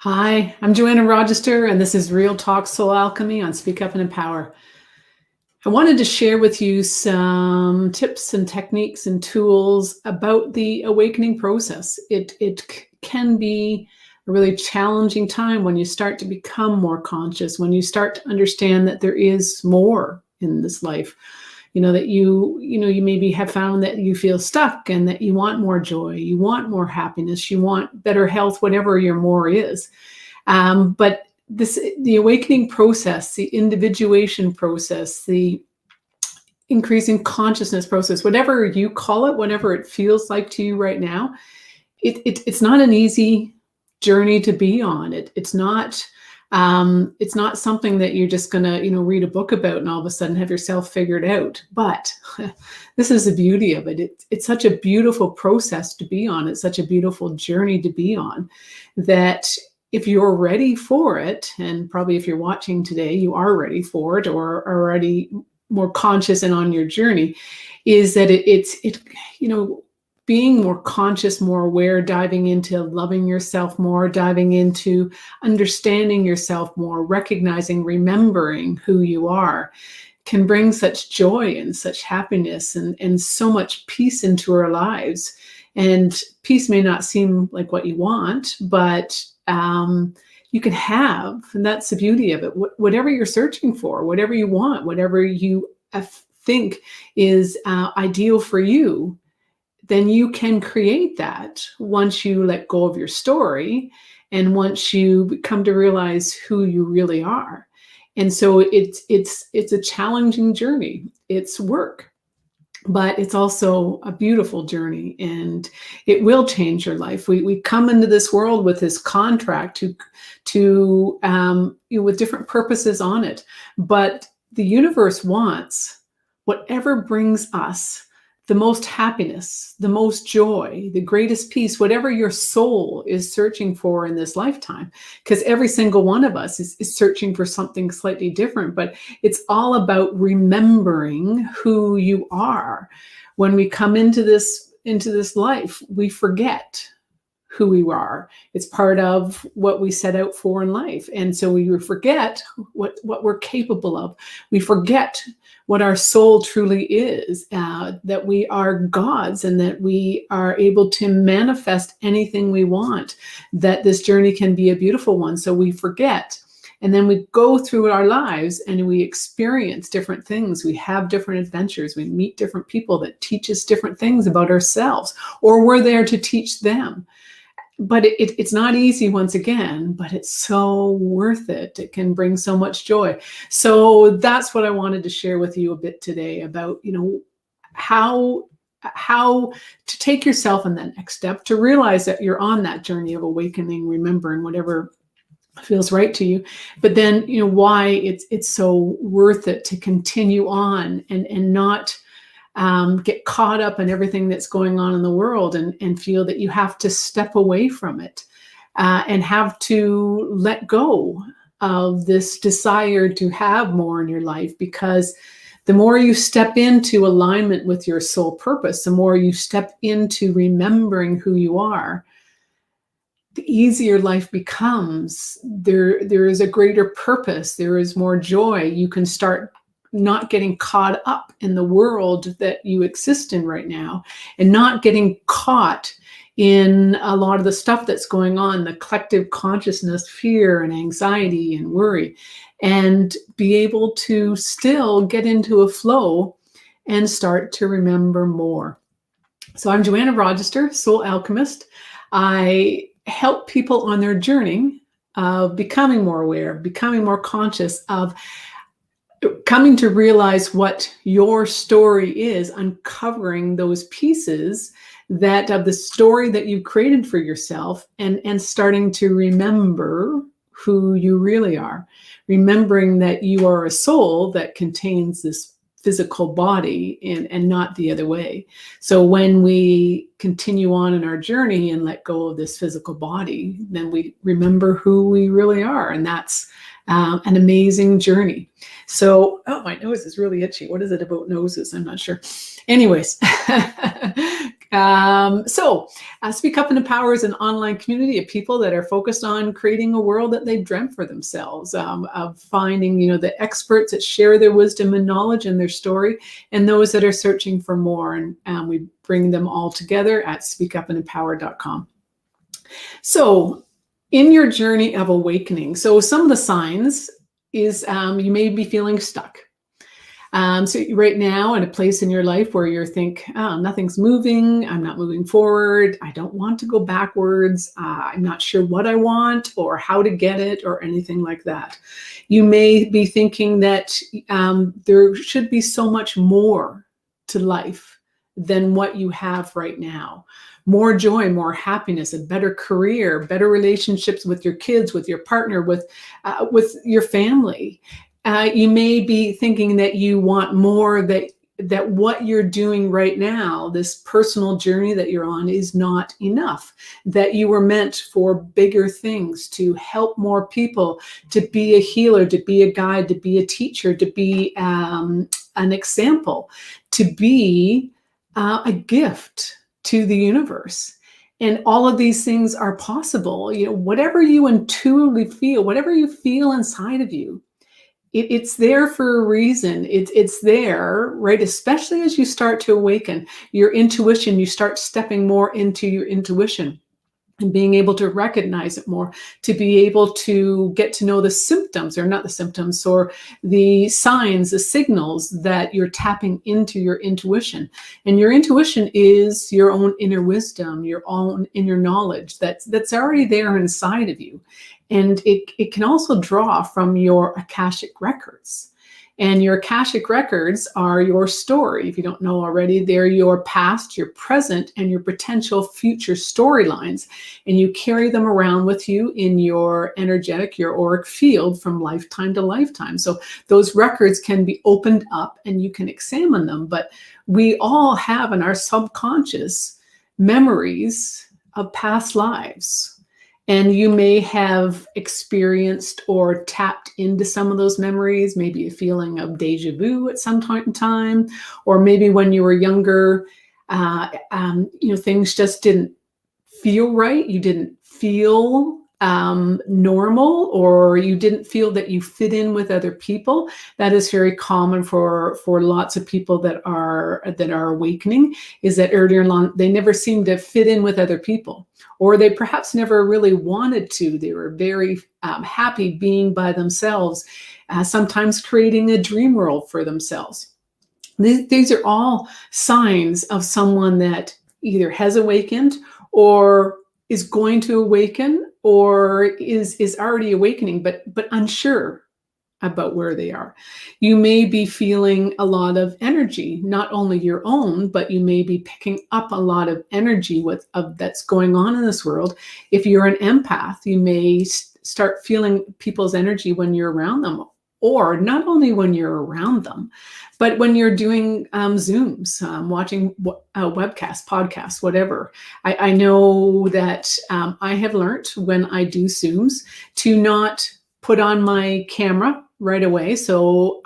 Hi, I'm Joanna Rochester, and this is Real Talk Soul Alchemy on Speak Up and Empower. I wanted to share with you some tips and techniques and tools about the awakening process. It can be a really challenging time when you start to become more conscious, when you start to understand that there is more in this life. That you maybe have found that you feel stuck and that you want more joy, you want more happiness, you want better health, whatever your more is. But the awakening process, the individuation process, the increasing consciousness process, whatever you call it, whatever it feels like to you right now, it's not an easy journey to be on. It's not something that you're just gonna read a book about and all of a sudden have yourself figured out. But this is the beauty of it. It's such a beautiful process to be on. It's such a beautiful journey to be on, that if you're ready for it, and probably if you're watching today, you are ready for it or are already more conscious and on your journey, is that it's being more conscious, more aware, diving into loving yourself more, diving into understanding yourself more, recognizing, remembering who you are, can bring such joy and such happiness and so much peace into our lives. And peace may not seem like what you want, but you can have, and that's the beauty of it, whatever you're searching for, whatever you want, whatever you think is ideal for you, then you can create that once you let go of your story and once you come to realize who you really are. And so it's a challenging journey. It's work, but it's also a beautiful journey, and it will change your life. We come into this world with this contract to with different purposes on it, but the universe wants whatever brings us the most happiness, the most joy, the greatest peace, whatever your soul is searching for in this lifetime, because every single one of us is searching for something slightly different, but it's all about remembering who you are. When we come into this life, we forget who we are. It's part of what we set out for in life. And so we forget what we're capable of. We forget what our soul truly is, that we are gods and that we are able to manifest anything we want, that this journey can be a beautiful one. So we forget. And then we go through our lives and we experience different things. We have different adventures. We meet different people that teach us different things about ourselves, or we're there to teach them. But it's not easy, once again, but it's so worth it. It can bring so much joy. So that's what I wanted to share with you a bit today about, how to take yourself in that next step, to realize that you're on that journey of awakening, remembering whatever feels right to you, but then, why it's so worth it to continue on and not get caught up in everything that's going on in the world and feel that you have to step away from it and have to let go of this desire to have more in your life. Because the more you step into alignment with your soul purpose, the more you step into remembering who you are, the easier life becomes. There is a greater purpose. There is more joy. You can start not getting caught up in the world that you exist in right now, and not getting caught in a lot of the stuff that's going on, the collective consciousness, fear and anxiety and worry, and be able to still get into a flow and start to remember more. So I'm Joanna Rochester, Soul Alchemist. I help people on their journey of becoming more aware, becoming more conscious, of coming to realize what your story is, uncovering those pieces that of the story that you created for yourself, and starting to remember who you really are, remembering that you are a soul that contains this physical body and not the other way. So when we continue on in our journey and let go of this physical body, then we remember who we really are. And that's an amazing journey. So, my nose is really itchy. What is it about noses? I'm not sure. Anyways, Speak Up and Empower is an online community of people that are focused on creating a world that they've dreamt for themselves, of finding, the experts that share their wisdom and knowledge and their story, and those that are searching for more. And we bring them all together at speakupandempower.com. So in your journey of awakening, so some of the signs is you may be feeling stuck. So right now in a place in your life where you think, oh, nothing's moving, I'm not moving forward, I don't want to go backwards, I'm not sure what I want or how to get it or anything like that. You may be thinking that there should be so much more to life than what you have right now. More joy, more happiness, a better career, better relationships with your kids, with your partner, with your family. You may be thinking that you want more, that what you're doing right now, this personal journey that you're on, is not enough, that you were meant for bigger things, to help more people, to be a healer, to be a guide, to be a teacher, to be an example, to be a gift to the universe. And all of these things are possible. Whatever you intuitively feel, whatever you feel inside of you, it's there for a reason. It's there, right? Especially as you start to awaken your intuition, you start stepping more into your intuition and being able to recognize it more, to be able to get to know the symptoms, or not the symptoms, or the signs, the signals that you're tapping into your intuition. And your intuition is your own inner wisdom, your own inner knowledge that's already there inside of you. And it can also draw from your Akashic records. And your Akashic records are your story. If you don't know already, they're your past, your present, and your potential future storylines. And you carry them around with you in your energetic, your auric field from lifetime to lifetime. So those records can be opened up and you can examine them. But we all have in our subconscious memories of past lives. And you may have experienced or tapped into some of those memories, maybe a feeling of deja vu at some point in time, or maybe when you were younger, things just didn't feel right. You didn't feel normal, or you didn't feel that you fit in with other people. That is very common for lots of people that are awakening, is that earlier on they never seemed to fit in with other people, or they perhaps never really wanted to. They were very happy being by themselves, sometimes creating a dream world for themselves. These are all signs of someone that either has awakened, or is going to awaken, or is already awakening, but unsure about where they are. You may be feeling a lot of energy, not only your own, but you may be picking up a lot of energy that's going on in this world. If you're an empath, you may start feeling people's energy when you're around them, or not only when you're around them, but when you're doing Zooms, watching webcasts, podcasts, whatever. I know that I have learned when I do Zooms to not put on my camera right away, so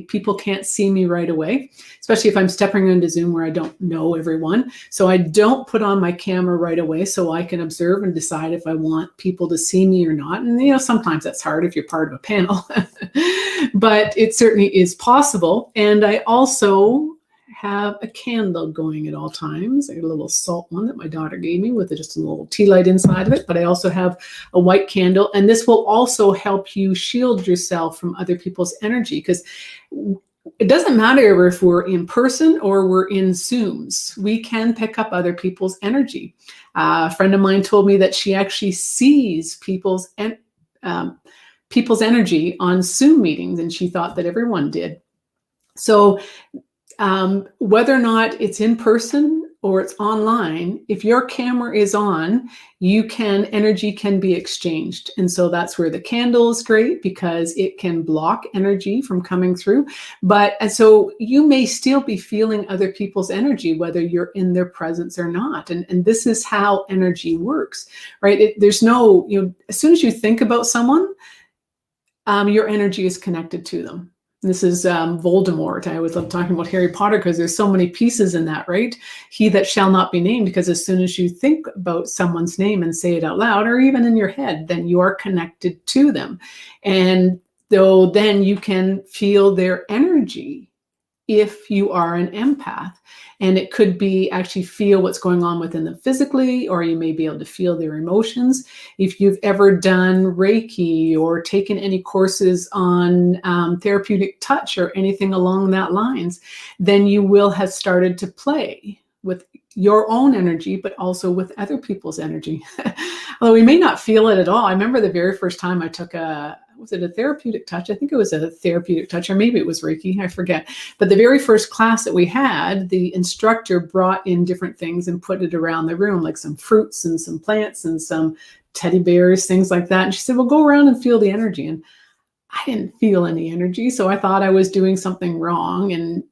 people can't see me right away, especially if I'm stepping into Zoom where I don't know everyone. So I don't put on my camera right away so I can observe and decide if I want people to see me or not. And sometimes that's hard if you're part of a panel, but it certainly is possible. And I also have a candle going at all times. I got a little salt one that my daughter gave me with just a little tea light inside of it, but I also have a white candle, and this will also help you shield yourself from other people's energy, because it doesn't matter if we're in person or we're in Zooms, we can pick up other people's energy. A friend of mine told me that she actually sees people's energy on Zoom meetings, and she thought that everyone did. So whether or not it's in person or it's online, if your camera is on, energy can be exchanged. And so that's where the candle is great, because it can block energy from coming through. And so you may still be feeling other people's energy, whether you're in their presence or not. And this is how energy works, right? There's no, as soon as you think about someone, your energy is connected to them. This is Voldemort. I always love talking about Harry Potter because there's so many pieces in that, right? He that shall not be named, because as soon as you think about someone's name and say it out loud, or even in your head, then you are connected to them. And though then you can feel their energy if you are an empath. And it could be actually feel what's going on within them physically, or you may be able to feel their emotions. If you've ever done Reiki or taken any courses on therapeutic touch or anything along that lines, then you will have started to play with your own energy, but also with other people's energy. Although we may not feel it at all. I remember the very first time I took was it a therapeutic touch? I think it was a therapeutic touch, or maybe it was Reiki, I forget. But the very first class that we had, the instructor brought in different things and put it around the room, like some fruits and some plants and some teddy bears, things like that. And she said, well, go around and feel the energy. And I didn't feel any energy, so I thought I was doing something wrong. And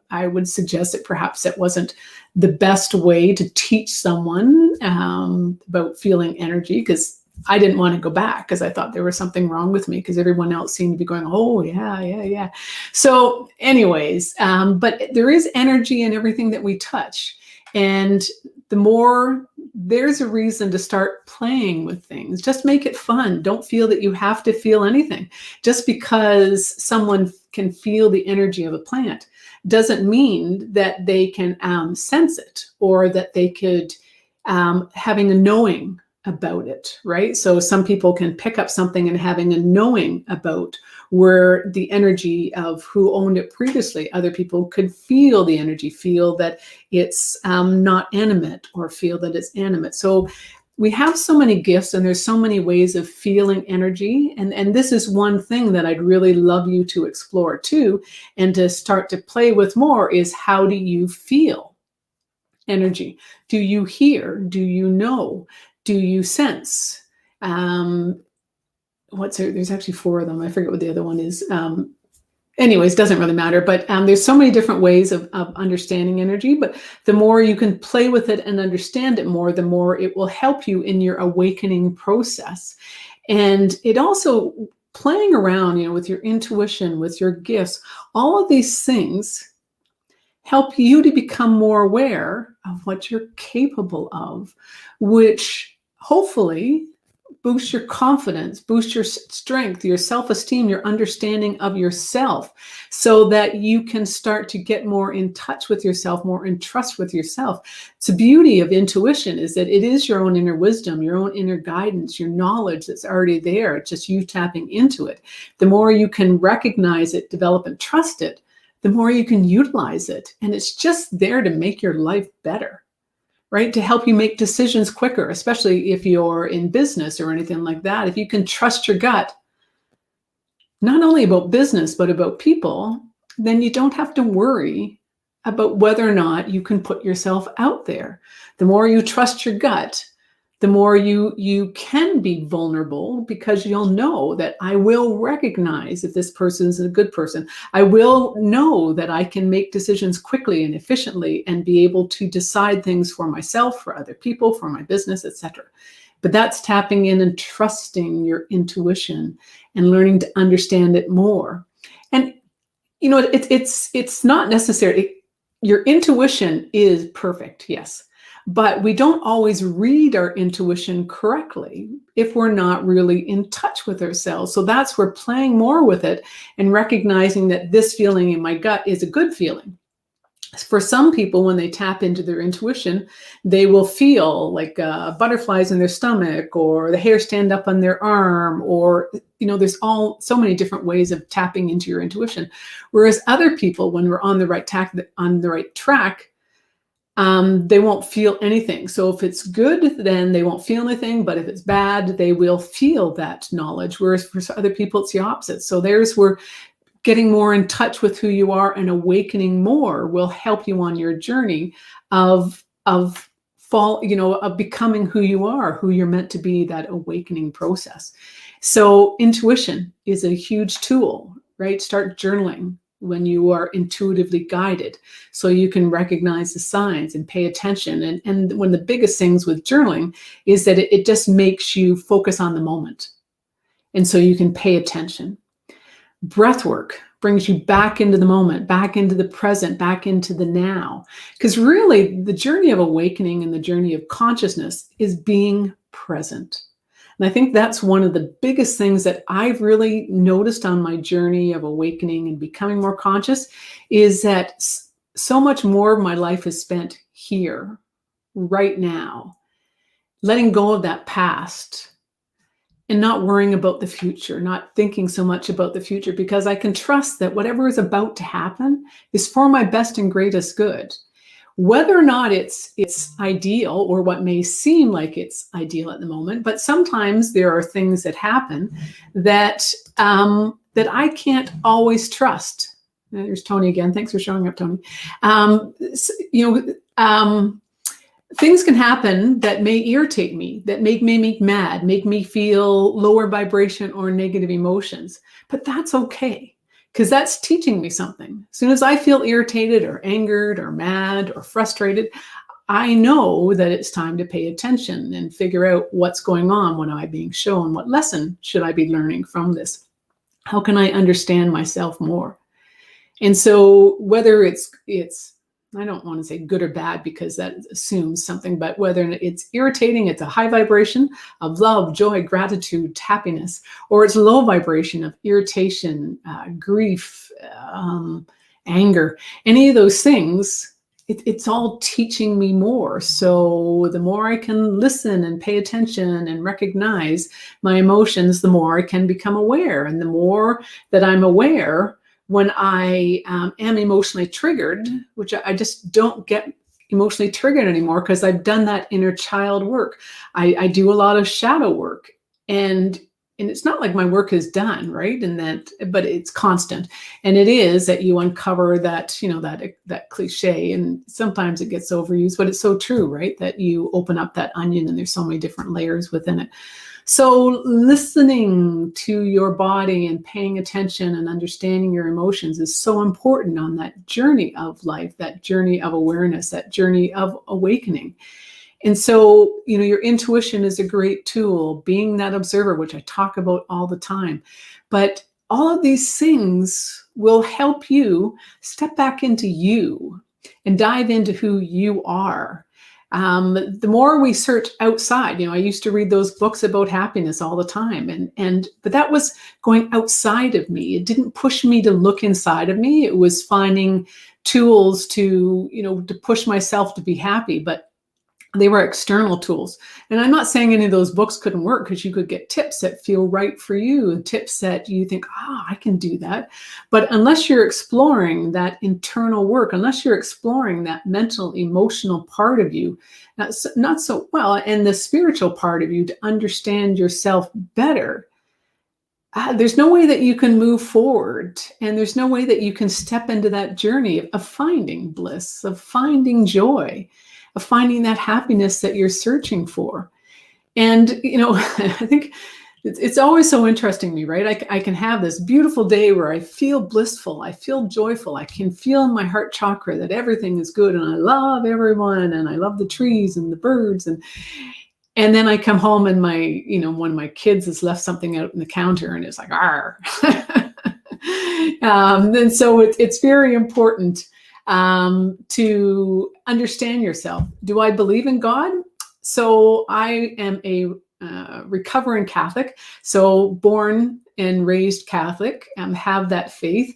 I would suggest that perhaps it wasn't the best way to teach someone about feeling energy, because I didn't want to go back because I thought there was something wrong with me, because everyone else seemed to be going, oh, yeah. So anyways, but there is energy in everything that we touch. And the more, there's a reason to start playing with things. Just make it fun. Don't feel that you have to feel anything. Just because someone can feel the energy of a plant doesn't mean that they can sense it, or that they could having a knowing about it, right? So some people can pick up something and having a knowing about where the energy of who owned it previously. Other people could feel the energy, feel that it's not animate, or feel that it's animate. So we have so many gifts, and there's so many ways of feeling energy. And this is one thing that I'd really love you to explore too, and to start to play with more, is how do you feel energy? Do you hear? Do you know? Do you sense? There's actually 4 of them. I forget what the other one is. Anyways, doesn't really matter. But there's so many different ways of understanding energy. But the more you can play with it and understand it more, the more it will help you in your awakening process. And it also, playing around, with your intuition, with your gifts, all of these things help you to become more aware of what you're capable of, which hopefully boosts your confidence, boosts your strength, your self-esteem, your understanding of yourself, so that you can start to get more in touch with yourself, more in trust with yourself. It's the beauty of intuition, is that it is your own inner wisdom, your own inner guidance, your knowledge that's already there. It's just you tapping into it. The more you can recognize it, develop, and trust it, the more you can utilize it. And it's just there to make your life better, right? To help you make decisions quicker, especially if you're in business or anything like that. If you can trust your gut, not only about business, but about people, then you don't have to worry about whether or not you can put yourself out there. The more you trust your gut, the more you can be vulnerable, because you'll know that I will recognize if this person is a good person. I will know that I can make decisions quickly and efficiently and be able to decide things for myself, for other people, for my business, etc. But that's tapping in and trusting your intuition and learning to understand it more. And it's not necessary. Your intuition is perfect, yes. But we don't always read our intuition correctly if we're not really in touch with ourselves. So that's where playing more with it and recognizing that this feeling in my gut is a good feeling. For some people, when they tap into their intuition, they will feel like butterflies in their stomach, or the hair stand up on their arm, or, there's so many different ways of tapping into your intuition. Whereas other people, when we're on the right track, they won't feel anything. So if it's good, then they won't feel anything. But if it's bad, they will feel that knowledge. Whereas for other people, it's the opposite. So there's where getting more in touch with who you are and awakening more will help you on your journey of becoming who you are, who you're meant to be, that awakening process. So intuition is a huge tool, right? Start journaling when you are intuitively guided, so you can recognize the signs and pay attention. And one of the biggest things with journaling is that it just makes you focus on the moment. And so you can pay attention. Breath work. brings you back into the moment, back into the present, back into the now. Because really, the journey of awakening and the journey of consciousness is being present. And I think that's one of the biggest things that I've really noticed on my journey of awakening and becoming more conscious is that so much more of my life is spent here, right now, letting go of that past and not worrying about the future, not thinking so much about the future, because I can trust that whatever is about to happen is for my best and greatest good. Whether or not it's ideal or what may seem like it's ideal at the moment, but sometimes there are things that happen that that I can't always trust. There's Tony again. Thanks for showing up, Tony. Things can happen that may irritate me, that make me mad, make me feel lower vibration or negative emotions. But that's okay, because that's teaching me something. As soon as I feel irritated or angered or mad or frustrated, I know that it's time to pay attention and figure out what's going on. What am I being shown? What lesson should I be learning from this? How can I understand myself more? And so whether it's I don't want to say good or bad because that assumes something, but whether it's irritating, it's a high vibration of love, joy, gratitude, happiness, or it's low vibration of irritation, grief, anger, any of those things, it's all teaching me more. So the more I can listen and pay attention and recognize my emotions, the more I can become aware. And the more that I'm aware, when I am emotionally triggered, which I just don't get emotionally triggered anymore because I've done that inner child work. I do a lot of shadow work, and it's not like my work is done, right? But it's constant. And it is that you uncover that, that cliche, and sometimes it gets overused, but it's so true, right? That you open up that onion and there's so many different layers within it. So listening to your body and paying attention and understanding your emotions is so important on that journey of life, that journey of awareness, that journey of awakening. And so, your intuition is a great tool, being that observer, which I talk about all the time. But all of these things will help you step back into you and dive into who you are. The more we search outside, I used to read those books about happiness all the time, but that was going outside of me. It didn't push me to look inside of me. It was finding tools to push myself to be happy, but they were external tools. And I'm not saying any of those books couldn't work, because you could get tips that feel right for you, and tips that you think, I can do that. But unless you're exploring that internal work, unless you're exploring that mental, emotional part of you, not so well, and the spiritual part of you to understand yourself better, there's no way that you can move forward. And there's no way that you can step into that journey of finding bliss, of finding joy, of finding that happiness that you're searching for. And, I think it's always so interesting to me, right? I can have this beautiful day where I feel blissful, I feel joyful, I can feel in my heart chakra that everything is good, and I love everyone, and I love the trees and the birds, and then I come home and my, one of my kids has left something out on the counter, and it's like, "Arr." And so it's very important to understand yourself. Do I believe in God? So I am a recovering Catholic, so born and raised Catholic, have that faith.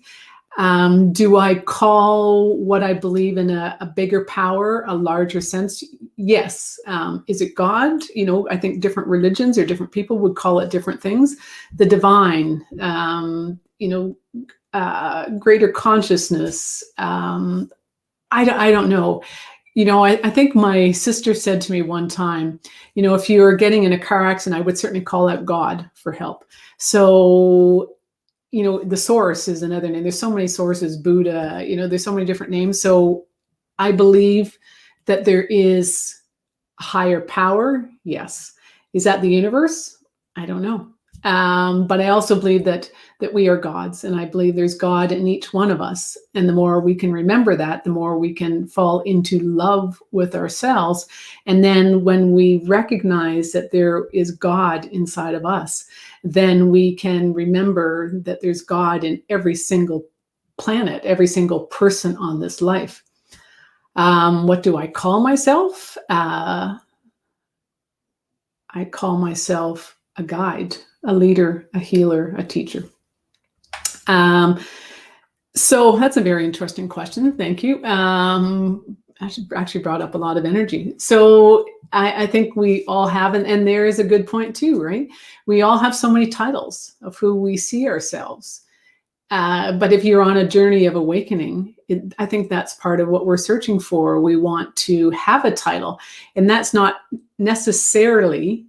Do I call what I believe in a bigger power, a larger sense? Yes. Is it God? I think different religions or different people would call it different things. The divine, greater consciousness. I don't know. I think my sister said to me one time, if you were getting in a car accident, I would certainly call out God for help. So, the source is another name. There's so many sources, Buddha, there's so many different names. So I believe that there is a higher power. Yes. Is that the universe? I don't know. But I also believe that we are gods, and I believe there's God in each one of us. And the more we can remember that, the more we can fall into love with ourselves. And then when we recognize that there is God inside of us, then we can remember that there's God in every single planet, every single person on this life. What do I call myself? I call myself a guide, a leader, a healer, a teacher. So that's a very interesting question. Thank you. Actually brought up a lot of energy. So I think we all have, and there is a good point too, right? We all have so many titles of who we see ourselves. But if you're on a journey of awakening, I think that's part of what we're searching for. We want to have a title, and that's not necessarily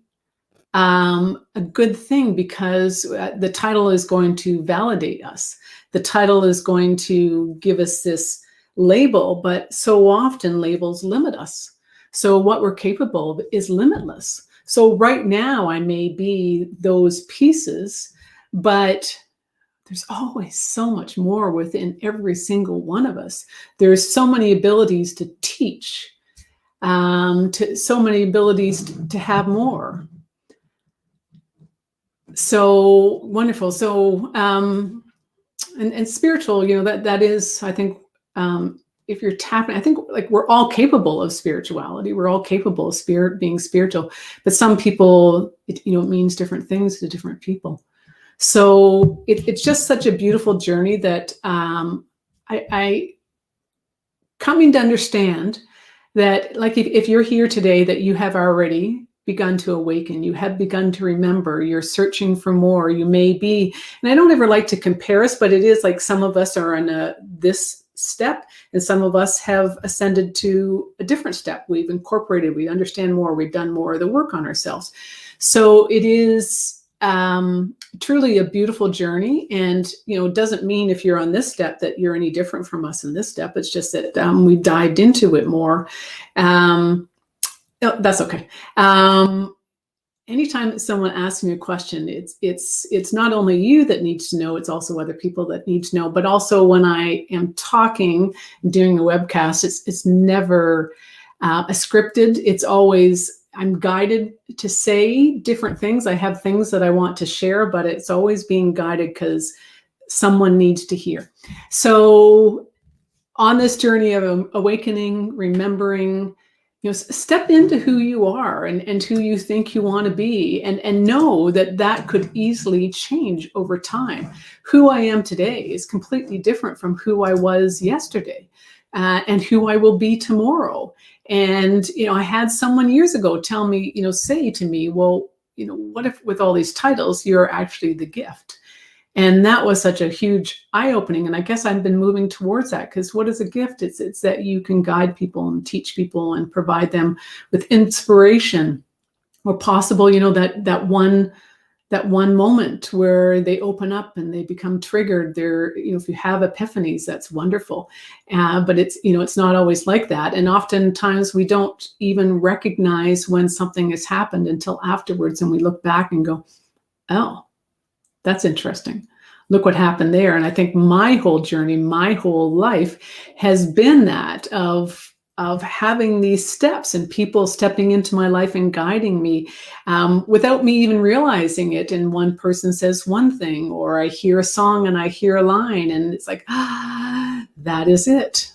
a good thing, because the title is going to validate us. The title is going to give us this label, but so often labels limit us. So what we're capable of is limitless. So right now I may be those pieces, but there's always so much more within every single one of us. There's so many abilities to teach, so many abilities to have more. So wonderful. So, and spiritual, that is, I think, if you're tapping, I think like we're all capable of spirituality. We're all capable of being spiritual, but some people, it means different things to different people. So it's just such a beautiful journey that I coming to understand that, like, if you're here today, that you have already begun to awaken, you have begun to remember, you're searching for more, you may be, and I don't ever like to compare us, but it is like some of us are on this step, and some of us have ascended to a different step. We've incorporated, we understand more, we've done more of the work on ourselves. So it is truly a beautiful journey, and it doesn't mean if you're on this step that you're any different from us in this step. It's just that we dived into it more. That's okay. Anytime that someone asks me a question, it's not only you that needs to know, it's also other people that need to know. But also when I am talking, doing a webcast, it's never scripted. It's always, I'm guided to say different things. I have things that I want to share, but it's always being guided because someone needs to hear. So on this journey of awakening, remembering, step into who you are and who you think you want to be, and know that that could easily change over time. Who I am today is completely different from who I was yesterday, and who I will be tomorrow. And, I had someone years ago tell me, say to me, well, what if with all these titles, you're actually the gift? And that was such a huge eye-opening. And I guess I've been moving towards that, because what is a gift? It's that you can guide people and teach people and provide them with inspiration, or possible, that one moment where they open up and they become triggered. If you have epiphanies, that's wonderful. But it's not always like that. And oftentimes we don't even recognize when something has happened until afterwards. And we look back and go, oh, that's interesting. Look what happened there. And I think my whole journey, my whole life has been that of having these steps and people stepping into my life and guiding me without me even realizing it. And one person says one thing, or I hear a song and I hear a line, and it's like, that is it.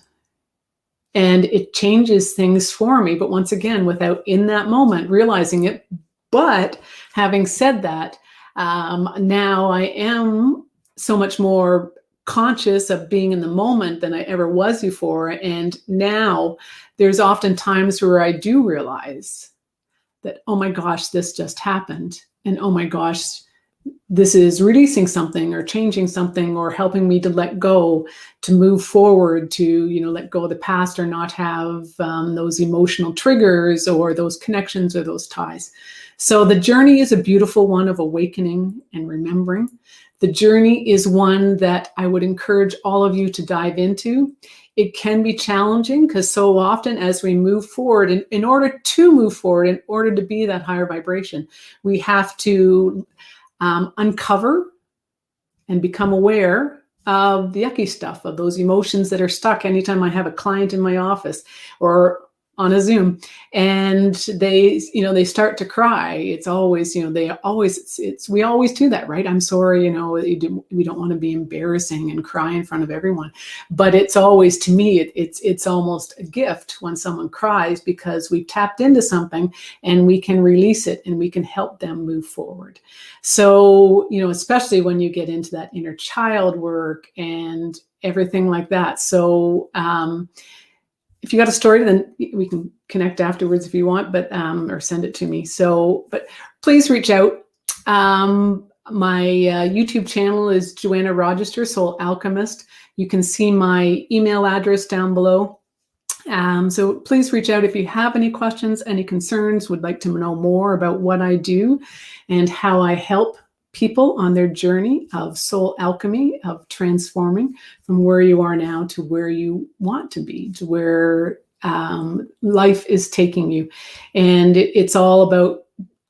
And it changes things for me. But once again, without in that moment realizing it. But having said that, now I am so much more conscious of being in the moment than I ever was before. And now there's often times where I do realize that, oh my gosh, this just happened. And oh my gosh, this is releasing something or changing something or helping me to let go, to move forward, to, let go of the past, or not have those emotional triggers or those connections or those ties. So the journey is a beautiful one of awakening and remembering. The journey is one that I would encourage all of you to dive into. It can be challenging, because so often as we move forward, in order to move forward, in order to be that higher vibration, we have to uncover and become aware of the yucky stuff, of those emotions that are stuck. Anytime I have a client in my office, or on a Zoom, and they start to cry. It's always, we always do that, right? I'm sorry, we don't want to be embarrassing and cry in front of everyone, but it's always, to me, it's almost a gift when someone cries, because we've tapped into something and we can release it and we can help them move forward. So, especially when you get into that inner child work and everything like that. So, if you got a story, then we can connect afterwards if you want, but or send it to me. So, but please reach out. My YouTube channel is Joanna Rogister, Soul Alchemist. You can see my email address down below. So please reach out if you have any questions, any concerns, would like to know more about what I do and how I help people on their journey of soul alchemy, of transforming from where you are now to where you want to be, to where life is taking you. And it's all about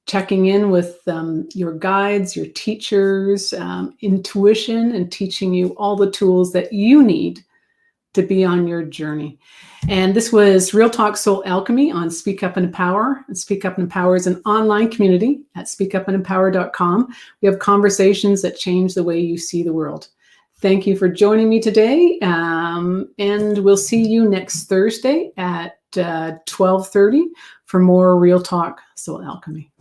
checking in with your guides, your teachers, intuition, and teaching you all the tools that you need to be on your journey. And this was Real Talk Soul Alchemy on Speak Up and Empower. And Speak Up and Empower is an online community at speakupandempower.com. We have conversations that change the way you see the world. Thank you for joining me today. And we'll see you next Thursday at 12:30 for more Real Talk Soul Alchemy.